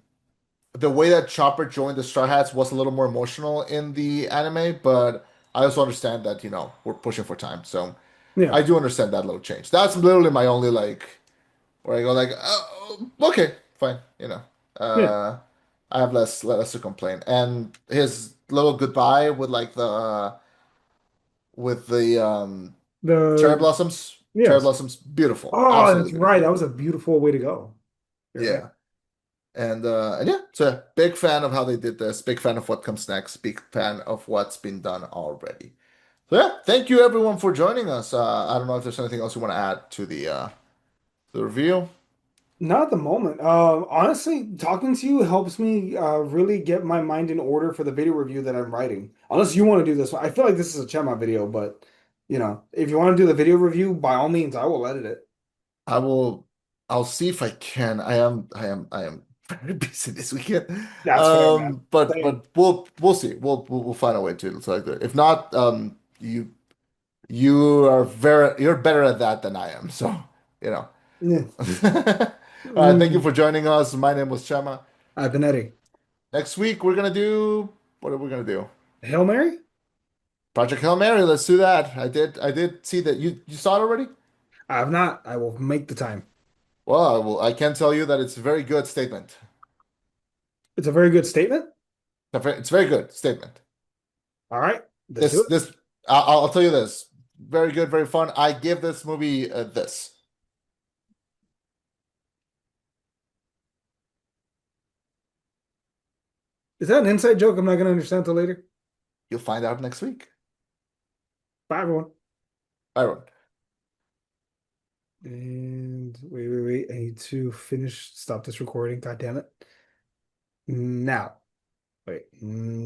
the way that Chopper joined the Straw Hats was a little more emotional in the anime, but I also understand that, we're pushing for time. So Yeah. I do understand that little change. That's literally my only like where I go like, oh, okay, fine, Yeah. Uh I have less to complain. And his little goodbye with like the The cherry yes. blossoms, beautiful, Oh, absolutely that's right. That beautiful. was a beautiful way to go. You're right. Yeah. And yeah, so yeah, big fan of how they did this, big fan of what comes next, big fan of what's been done already. So yeah, thank you everyone for joining us. I don't know if there's anything else you want to add to the review. Not at the moment. Honestly, talking to you helps me really get my mind in order for the video review that I'm writing. Unless you want to do this one. I feel like this is a Chema video, but if you want to do the video review, by all means, I will edit it. I will I'll see if I can. I am very busy this weekend. That's fair, man. But Same. but we'll see. We'll find a way to select it. If not, you're better at that than I am. So, you know. Yeah. All right, thank you Mm. for joining us. My name was Chema. I've been Eddie. Next week we're gonna do what are we gonna do? Hail Mary? Project Hail Mary. Let's do that. I did see that you saw it already. I have not. I will make the time. Well, I can tell you that it's a very good statement. It's a very good statement. It's a very good statement. All right, let's do This it. this I'll tell you this. Very good, very fun. I give this movie this. Is that an inside joke I'm not going to understand till later? You'll find out next week. Bye, everyone. Bye, everyone. And wait. I need to finish, stop this recording. God damn it. Now, wait.